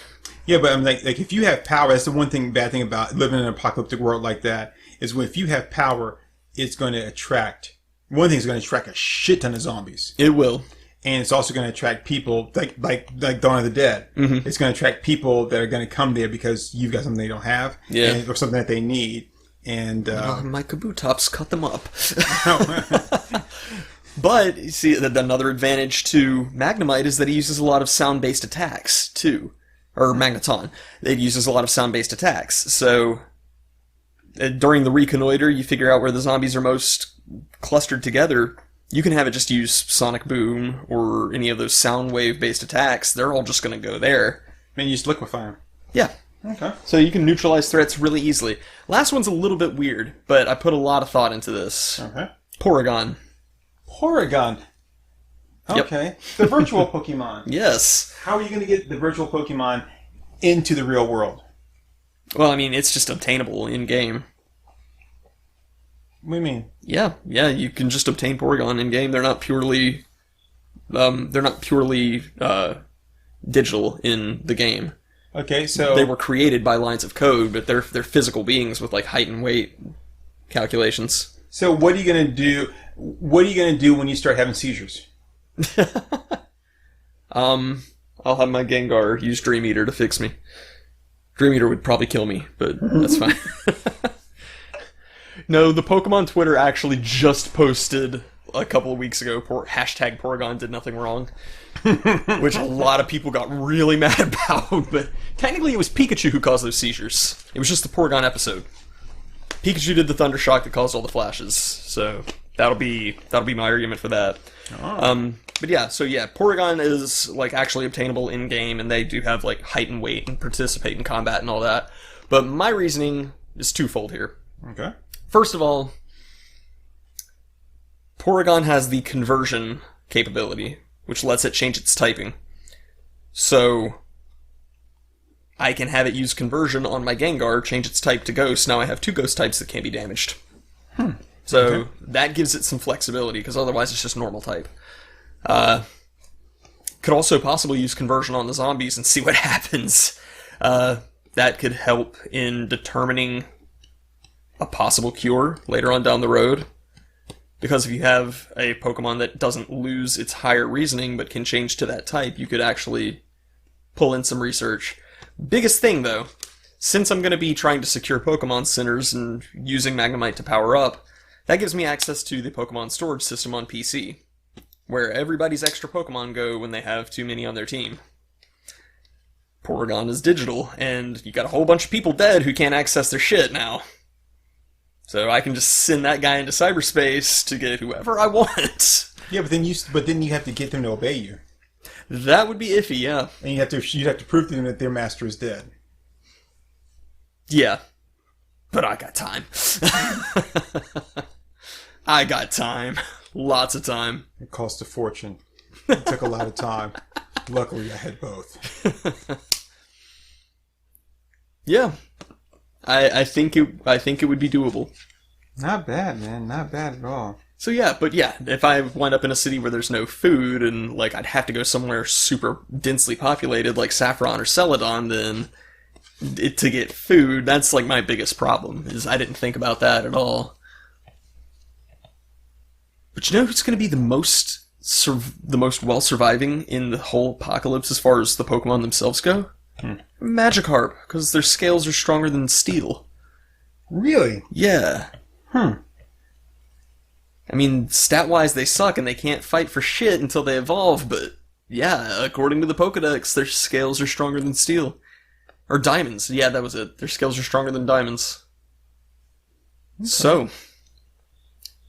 Yeah, but I'm like if you have power, that's the bad thing about living in an apocalyptic world like that, is if you have power, it's going to attract... One thing is going to attract a shit ton of zombies. It will. And it's also going to attract people like Dawn of the Dead. Mm-hmm. It's going to attract people that are going to come there because you've got something they don't have, or something that they need. And my Kabutops cut them up. But you see, another advantage to Magnemite is that he uses a lot of sound-based attacks too, or Magneton. It uses a lot of sound-based attacks. So during the reconnoiter, you figure out where the zombies are most clustered together. You can have it just use Sonic Boom or any of those sound wave-based attacks. They're all just going to go there. And you just liquefy them. Yeah. Okay. So you can neutralize threats really easily. Last one's a little bit weird, but I put a lot of thought into this. Okay. Porygon. Porygon. Okay. Yep. The virtual Pokemon. Yes. How are you going to get the virtual Pokemon into the real world? Well, I mean, it's just obtainable in-game. What do you mean? Yeah, you can just obtain Porygon in-game. They're not purely digital in the game. Okay, so... They were created by lines of code, but they're physical beings with, like, height and weight calculations. So what are you going to do... What are you going to do when you start having seizures? I'll have my Gengar use Dream Eater to fix me. Dream Eater would probably kill me, but that's fine. No, the Pokemon Twitter actually just posted a couple of weeks ago, hashtag Porygon did nothing wrong, which a lot of people got really mad about, but technically it was Pikachu who caused those seizures. It was just the Porygon episode. Pikachu did the Thunder Shock that caused all the flashes, so that'll be my argument for that. Oh. But yeah, Porygon is like actually obtainable in game, and they do have like height and weight and participate in combat and all that. But my reasoning is twofold here. Okay. First of all, Porygon has the conversion capability, which lets it change its typing. So I can have it use conversion on my Gengar, change its type to Ghost. Now I have 2 Ghost types that can't be damaged. So that gives it some flexibility, because otherwise it's just normal type. Could also possibly use conversion on the zombies and see what happens. That could help in determining a possible cure later on down the road. Because if you have a Pokemon that doesn't lose its higher reasoning but can change to that type, you could actually pull in some research. Biggest thing, though, since I'm going to be trying to secure Pokemon Centers and using Magnemite to power up, that gives me access to the Pokemon storage system on PC, where everybody's extra Pokemon go when they have too many on their team. Porygon is digital, and you got a whole bunch of people dead who can't access their shit now. So I can just send that guy into cyberspace to get whoever I want. Yeah, but then you have to get them to obey you, That would be iffy, yeah. and you'd have to prove to them that their master is dead. Yeah. But I got time. I got time. Lots of time. It cost a fortune. It took a lot of time. Luckily, I had both. Yeah. I think it would be doable. Not bad, man. Not bad at all. So yeah, but yeah, if I wind up in a city where there's no food and like I'd have to go somewhere super densely populated like Saffron or Celadon, then to get food, that's like my biggest problem, is I didn't think about that at all. But you know who's going to be the most well surviving in the whole apocalypse as far as the Pokemon themselves go? Magikarp, because their scales are stronger than steel. Really? Yeah. I mean, stat-wise they suck and they can't fight for shit until they evolve, but yeah, according to the Pokedex, their scales are stronger than steel. Or diamonds. Yeah, that was it. Their scales are stronger than diamonds. Okay. So.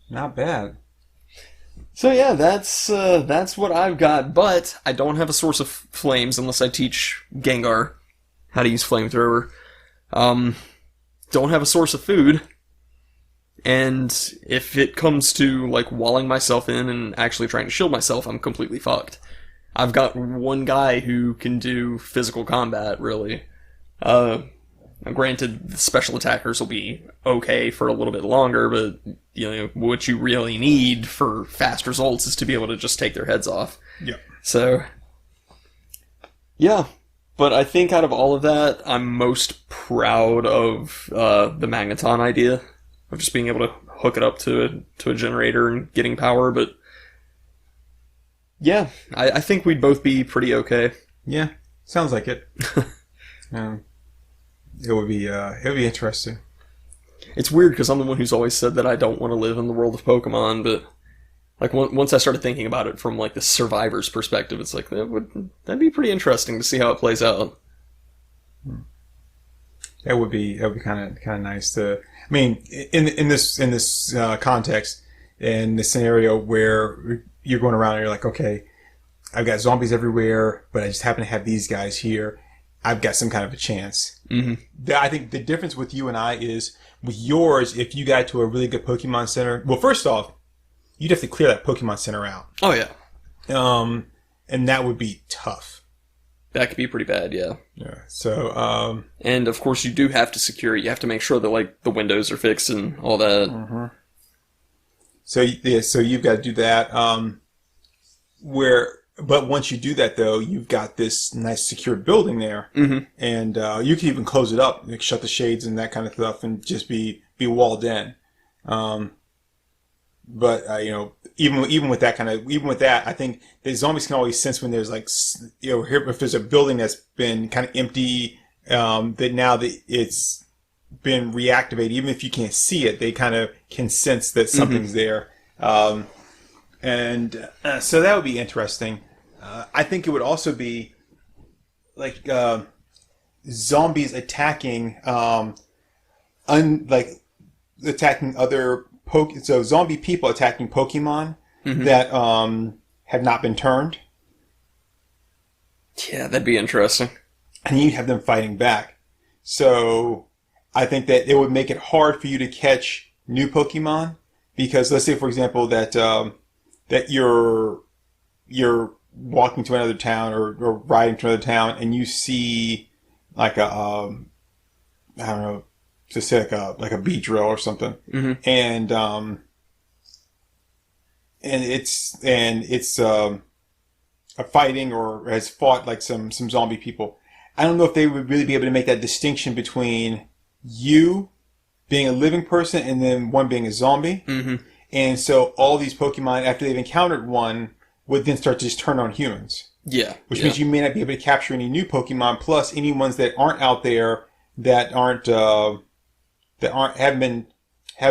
Not bad. So yeah, that's what I've got, but I don't have a source of flames unless I teach Gengar how to use flamethrower. Don't have a source of food, and if it comes to like walling myself in and actually trying to shield myself, I'm completely fucked. I've got one guy who can do physical combat, really. Granted, the special attackers will be okay for a little bit longer, but you know what you really need for fast results is to be able to just take their heads off. Yeah. So, yeah. But I think out of all of that, I'm most proud of the Magneton idea of just being able to hook it up to a generator and getting power. But yeah, I think we'd both be pretty okay. Yeah, sounds like it. It would be interesting. It's weird because I'm the one who's always said that I don't want to live in the world of Pokemon, but like once I started thinking about it from like the survivor's perspective, it's like that'd be pretty interesting to see how it plays out. That would be kind of nice to. I mean, in this context, in this scenario where you're going around and you're like, okay, I've got zombies everywhere, but I just happen to have these guys here. I've got some kind of a chance. Mm-hmm. I think the difference with you and I is with yours, if you got to a really good Pokemon Center, well, first off, you'd have to clear that Pokemon Center out. Oh, yeah. And that would be tough. That could be pretty bad, yeah. Yeah. So, and of course you do have to secure it. You have to make sure that like the windows are fixed and all that. Mm-hmm. So yeah, so you've got to do that. But once you do that, though, you've got this nice secured building there, and you can even close it up, like shut the shades and that kind of stuff, and just be walled in. But you know, even with that, I think the zombies can always sense when there's like, you know, here if there's a building that's been kind of empty, that now that it's been reactivated, even if you can't see it, they kind of can sense that something's there. And so that would be interesting. I think it would also be like zombies attacking, attacking other so zombie people attacking Pokemon that have not been turned. Yeah, that'd be interesting. And you have them fighting back. So I think that it would make it hard for you to catch new Pokemon because let's say, for example, that that you're walking to another town or riding to another town and you see like a I don't know, just say like a Beedrill or something, and it's a fighting or has fought like some zombie people. I don't know if they would really be able to make that distinction between you being a living person and then one being a zombie. And so all these Pokemon, after they've encountered one, would then start to just turn on humans. Yeah. Which means you may not be able to capture any new Pokemon, plus any ones that aren't out there that haven't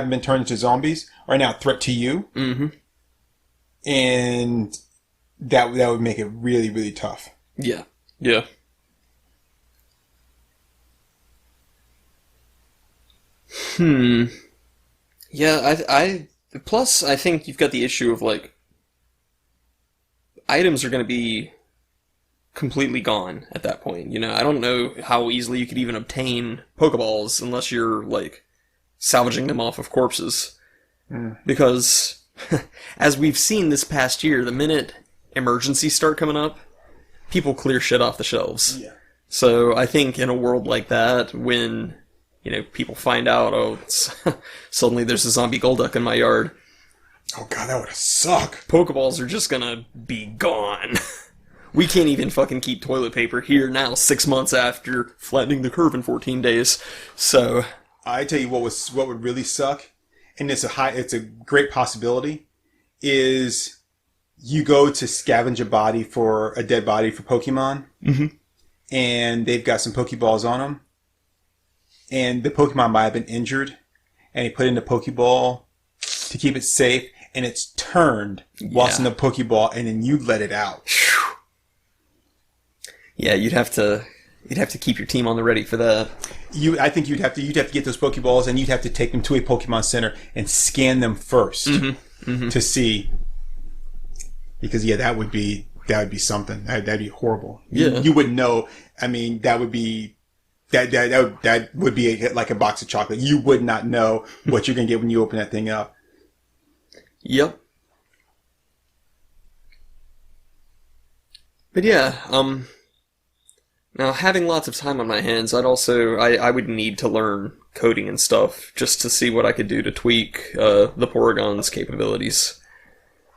been turned into zombies are now a threat to you, and that would make it really, really tough. Yeah. Yeah. Yeah, I plus I think you've got the issue of like items are going to be completely gone at that point. You know, I don't know how easily you could even obtain Pokeballs unless you're like salvaging them off of corpses. Because as we've seen this past year, the minute emergencies start coming up, people clear shit off the shelves. Yeah. So I think in a world like that, when people find out, suddenly there's a zombie Golduck in my yard. Oh god, that would suck. Pokeballs are just gonna be gone. We can't even fucking keep toilet paper here now, 6 months after flattening the curve in 14 days. So I tell you what would really suck, and it's a great possibility, is you go to scavenge a dead body for Pokemon, and they've got some Pokeballs on them, and the Pokemon might have been injured, and you put in the Pokeball to keep it safe, and it's turned whilst in the Pokeball, and then you let it out. Yeah, you'd have to keep your team on the ready for that. I think you'd have to get those Pokeballs, and you'd have to take them to a Pokemon Center and scan them first to see, because that would be something. That'd be horrible. Yeah, you wouldn't know. I mean, that would be like a box of chocolate. You would not know what you're gonna get when you open that thing up. Yep. But yeah, now having lots of time on my hands, I would need to learn coding and stuff just to see what I could do to tweak the Porygon's capabilities.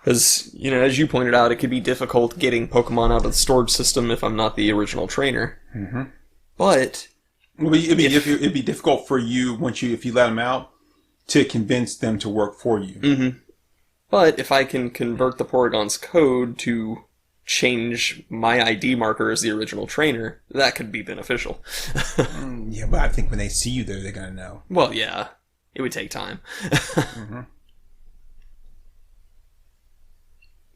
Because, as you pointed out, it could be difficult getting Pokemon out of the storage system if I'm not the original trainer. But it'd be difficult for you if you let them out to convince them to work for you. But if I can convert the Porygon's code to change my ID marker as the original trainer, that could be beneficial. Yeah, but I think when they see you there, they're gonna know. Well, yeah, it would take time.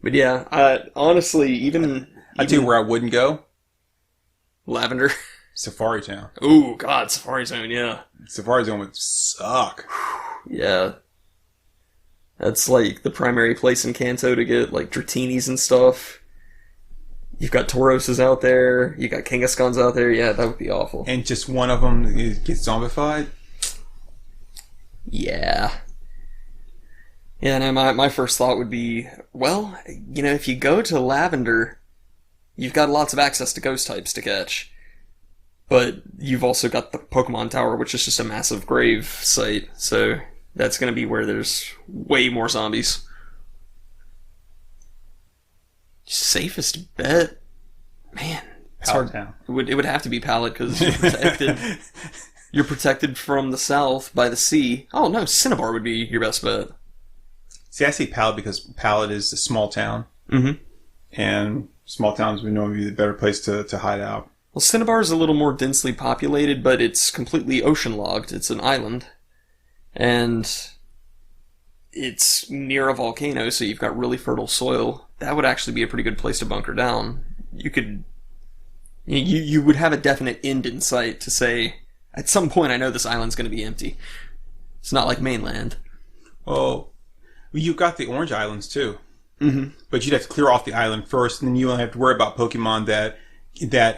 But yeah, honestly, even I tell you where I wouldn't go. Lavender. Safari Town. Ooh, God, Safari Zone, yeah. Safari Zone would suck. Yeah. That's like the primary place in Kanto to get like Dratinis and stuff. You've got Tauroses out there. You got Kangaskhan's out there. Yeah, that would be awful. And just one of them gets zombified? Yeah. Yeah, no, my first thought would be, well, if you go to Lavender, you've got lots of access to ghost types to catch. But you've also got the Pokemon Tower, which is just a massive grave site. So that's going to be where there's way more zombies. Safest bet? Man, it's Pallet hard. Town. It would have to be Pallet, because you're protected. You're protected from the south by the sea. Oh no, Cinnabar would be your best bet. See, I say Pallet because Pallet is a small town. And small towns would normally be the better place to hide out. Well, Cinnabar is a little more densely populated, but it's completely ocean-logged. It's an island. And it's near a volcano, so you've got really fertile soil. That would actually be a pretty good place to bunker down. You would have a definite end in sight to say, at some point I know this island's going to be empty. It's not like mainland. Well, you've got the Orange Islands too. But you'd have to clear off the island first, and then you don't have to worry about Pokemon that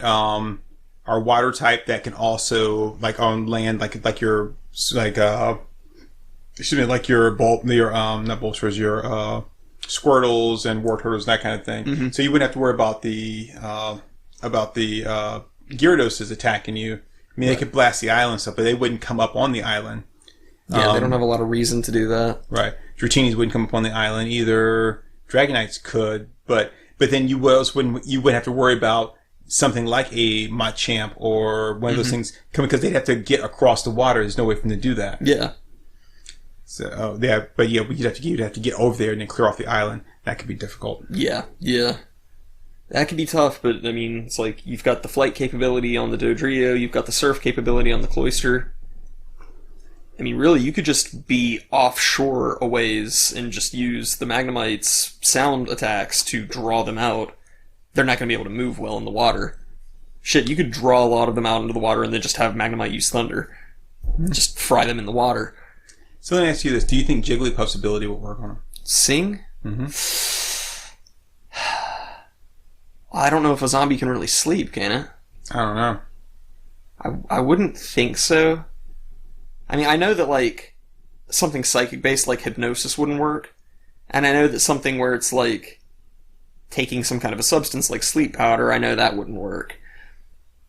are water type that can also, like, on land, like your not Bulbasters, your Squirtles and Wartortles, that kind of thing. So you wouldn't have to worry about the Gyarados attacking you. I mean, they could blast the island stuff, but they wouldn't come up on the island. Yeah, they don't have a lot of reason to do that. Right. Dratinis wouldn't come up on the island either. Dragonites could, but then you wouldn't have to worry about something like a Machamp or one of those things coming, because they'd have to get across the water. There's no way for them to do that. Yeah. So you'd have to get over there and then clear off the island. That could be difficult. Yeah. That could be tough, but I mean, it's like you've got the flight capability on the Dodrio, you've got the surf capability on the Cloyster. I mean, really, you could just be offshore a ways and just use the Magnemite's sound attacks to draw them out. They're not going to be able to move well in the water. Shit, you could draw a lot of them out into the water and then just have Magnemite use Thunder. Just fry them in the water. So let me ask you this. Do you think Jigglypuff's ability will work on him? Sing? Mm-hmm. I don't know if a zombie can really sleep, can it? I don't know. I wouldn't think so. I mean, I know that, like, something psychic-based like hypnosis wouldn't work. And I know that something where it's, like, taking some kind of a substance like sleep powder, I know that wouldn't work.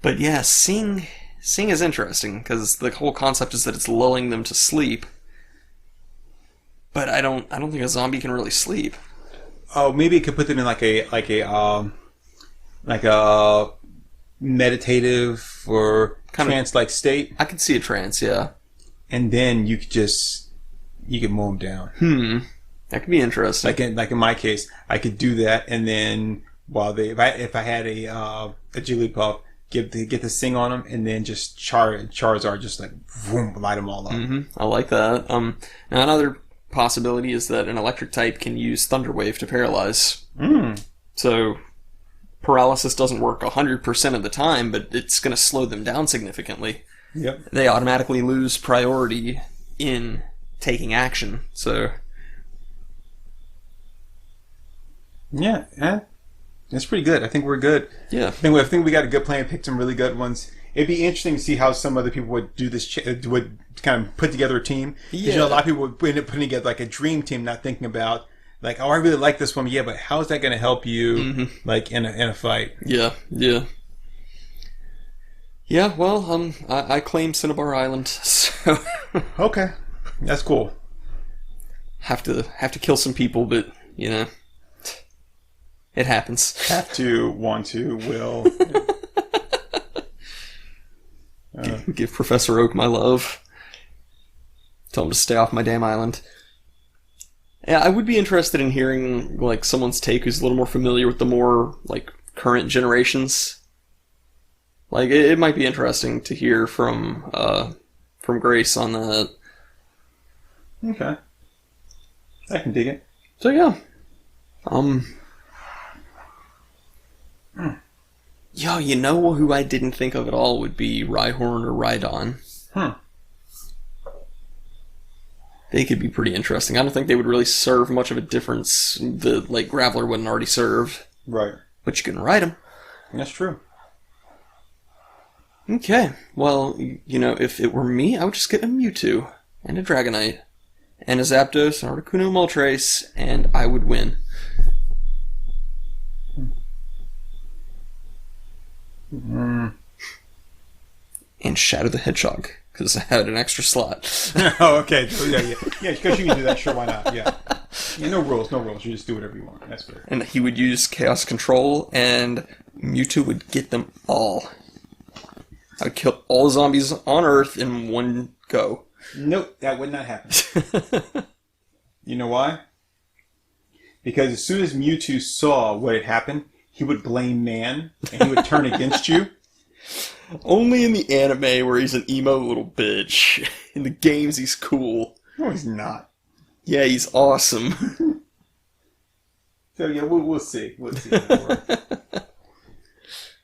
But yeah, Sing is interesting, because the whole concept is that it's lulling them to sleep. But I don't think a zombie can really sleep. Oh, maybe it could put them in like a meditative or Kind of- trance-like state, I could see a trance, yeah. and then you could mow them down. That could be interesting. Like in my case, I could do that, and then while if I had a Jigglypuff, get the Sing on them, and then just Charizard just like boom, light them all up. I like that. Now another possibility is that an electric type can use Thunder Wave to paralyze. So paralysis doesn't work 100% of the time, but it's going to slow them down significantly. Yep. They automatically lose priority in taking action. So Yeah, that's pretty good. I think we're good. yeah, I think we got a good plan. Picked some really good ones. It'd be interesting to see how some other people would do this. Would kind of put together a team. 'Cause, you know, a lot of people would end up putting together like a dream team, not thinking about like, oh, I really like this one. Yeah, but how is that going to help you, like in a fight? yeah. Yeah, well, I claim Cinnabar Island, so Okay, that's cool. have to kill some people, but you know, it happens. Have to, want to, will. Give Professor Oak my love. Tell him to stay off my damn island. Yeah, I would be interested in hearing like someone's take who's a little more familiar with the more like current generations. Like it might be interesting to hear from Grace on that. Okay, I can dig it. So yeah, Yo, you know who I didn't think of at all would be Rhyhorn or Rhydon. They could be pretty interesting. I don't think they would really serve much of a difference that like Graveler wouldn't already serve. Right. But you can ride them. That's true. Okay, well, you know, if it were me, I would just get a Mewtwo and a Dragonite and a Zapdos and a Articuno Moltres, and I would win. And Shadow the Hedgehog, because I had an extra slot. Oh, okay. Yeah, because you can do that. Sure, why not? Yeah. No rules. You just do whatever you want. That's good. And he would use Chaos Control, and Mewtwo would get them all. I would kill all the zombies on Earth in one go. Nope, that would not happen. You know why? Because as soon as Mewtwo saw what had happened, he would blame man, and he would turn against you. Only in the anime where he's an emo little bitch. In the games, he's cool. No, he's not. Yeah, he's awesome. So yeah, we'll see. We'll see.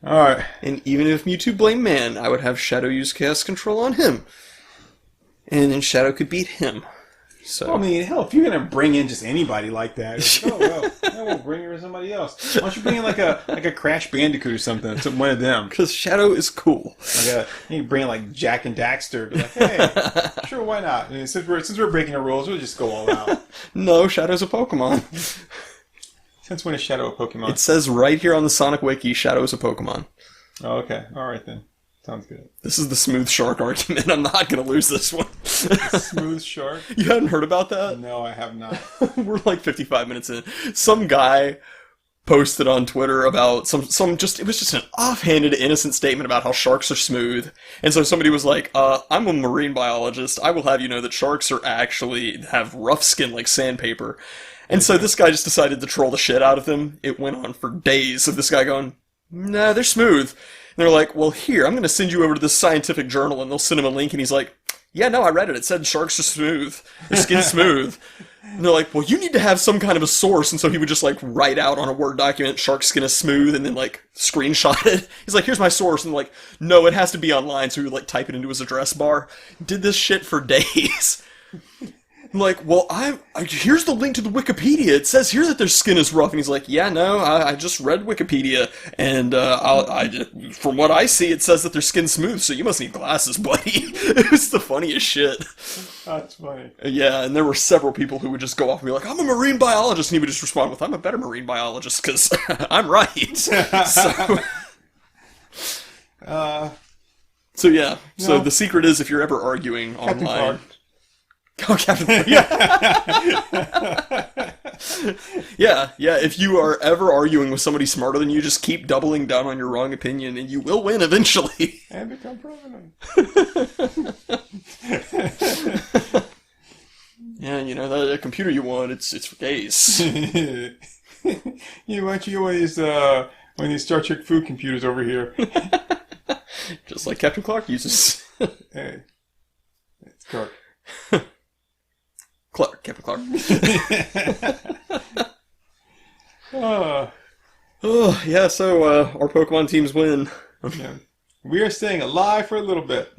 All right. And even if Mewtwo blamed man, I would have Shadow use Chaos Control on him. And then Shadow could beat him. So Well, I mean, hell, if you're gonna bring in just anybody like that, it's like, we'll bring in somebody else. Why don't you bring in like a Crash Bandicoot or something? One of them. because Shadow is cool. You bring in like Jack and Daxter. Be like, hey, sure, why not? And since we're breaking the rules, we'll just go all out. No, Shadow's a Pokemon. Since when is Shadow a Pokemon? It says right here on the Sonic Wiki, Shadow is a Pokemon. Oh, okay. All right then. Sounds good. This is the smooth shark argument. I'm not going to lose this one. Smooth shark? You hadn't heard about that? No, I have not. We're like 55 minutes in. Some guy posted on Twitter about some just, it was just an offhanded, innocent statement about how sharks are smooth. And so somebody was like, I'm a marine biologist. I will have you know that sharks are actually have rough skin like sandpaper. And so this guy just decided to troll the shit out of them. It went on for days of this guy going, "Nah, they're smooth." And they're like, "Well, here, I'm going to send you over to this scientific journal," and they'll send him a link, and he's like, "Yeah, no, I read it. It said sharks are smooth. Their skin's smooth." And they're like, "Well, you need to have some kind of a source." And so he would just, like, write out on a Word document, "shark skin is smooth," and then, like, screenshot it. He's like, "Here's my source." And, like, no, it has to be online. So he would, like, type it into his address bar. Did this shit for days. I'm like, "Well, here's the link to the Wikipedia. It says here that their skin is rough." And he's like, "Yeah, no, I just read Wikipedia. And, from what I see, it says that their skin's smooth. So you must need glasses, buddy." It was the funniest shit. That's funny. Yeah, and there were several people who would just go off and be like, "I'm a marine biologist," and he would just respond with, "I'm a better marine biologist because I'm right." So yeah. So No. the secret is, if you're ever arguing Captain online, Clark. oh, Captain Clark. Yeah. Yeah. If you are ever arguing with somebody smarter than you, just keep doubling down on your wrong opinion, and you will win eventually. And become president. Yeah, you know, that computer you want, it's for gays. Why don't you get one of these Star Trek food computers over here? Just like Captain Clark uses. Hey, it's Clark. Captain Clark. Oh, Yeah, so our Pokemon teams win. yeah. We are staying alive for a little bit.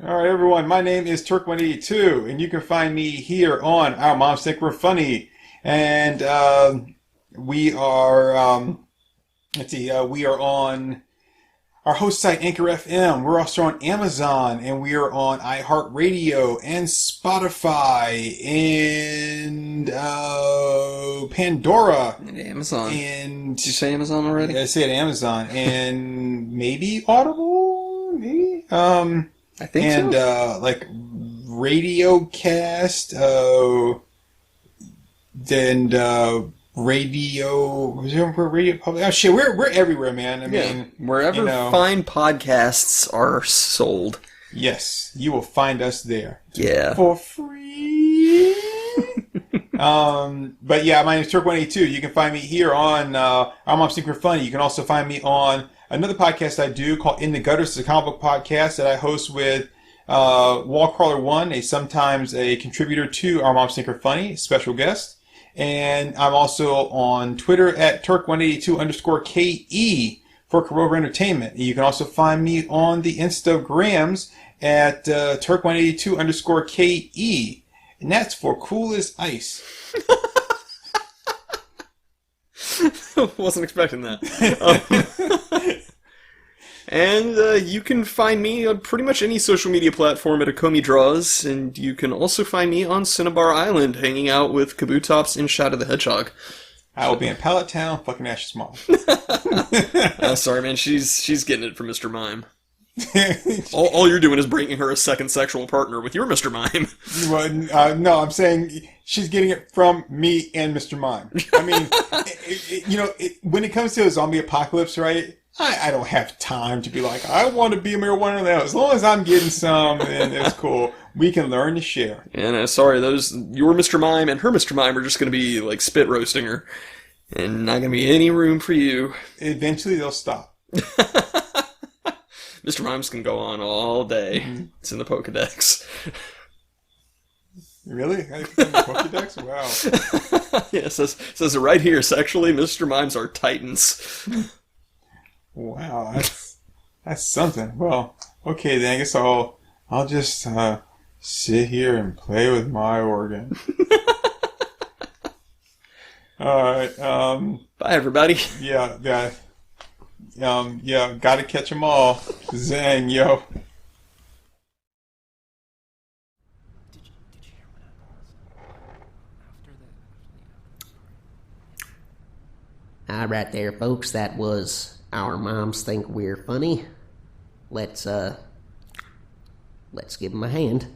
All right, everyone. My name is Turk182, and you can find me here on Our Moms Think We're Funny. And we are, we are on our host site, Anchor FM. We're also on Amazon, and we are on iHeartRadio and Spotify and Pandora. And Amazon. And Did you say Amazon already? I said Amazon and maybe Audible, maybe. I think and so. Like Radiocast, then Radio Public. Oh shit, we're everywhere, man. I mean, wherever fine podcasts are sold. Yes, you will find us there. Yeah. For free. But yeah, my name is Turk182. You can find me here on Our Mom's Think We're Funny. You can also find me on another podcast I do called In the Gutters. It's a comic book podcast that I host with Wallcrawler1, sometimes a contributor to Our Mom's Think We're Funny, special guest. And I'm also on Twitter at Turk182_KE for Corova Entertainment. You can also find me on the Instagrams at Turk182_KE. And that's for cool as ice. Wasn't expecting that. And you can find me on pretty much any social media platform at Acomi Draws, and you can also find me on Cinnabar Island hanging out with Kabutops and Shadow the Hedgehog. I will be in Pallet Town, fucking Ash's mom. Sorry, man, she's getting it from Mr. Mime. all you're doing is bringing her a second sexual partner with your Mr. Mime. Well, no, I'm saying she's getting it from me and Mr. Mime. I mean, when it comes to a zombie apocalypse, right? I don't have time to be like, I want to be a marijuana now. As long as I'm getting some, then it's cool. We can learn to share. And sorry, your Mr. Mime and her Mr. Mime are just going to be like spit roasting her. And not going to be any room for you. Eventually they'll stop. Mr. Mimes can go on all day. Mm-hmm. It's in the Pokedex. Really? Pokédex? Wow. Yeah, it says it right here. Sexually, Mr. Mimes are titans. Wow, that's something. Well, okay then. I guess I'll just sit here and play with my organ. All right. Bye, everybody. Yeah. Gotta catch 'em all. Zang, yo. All right there, folks. That was Our Moms Think We're Funny. Let's give 'em a hand.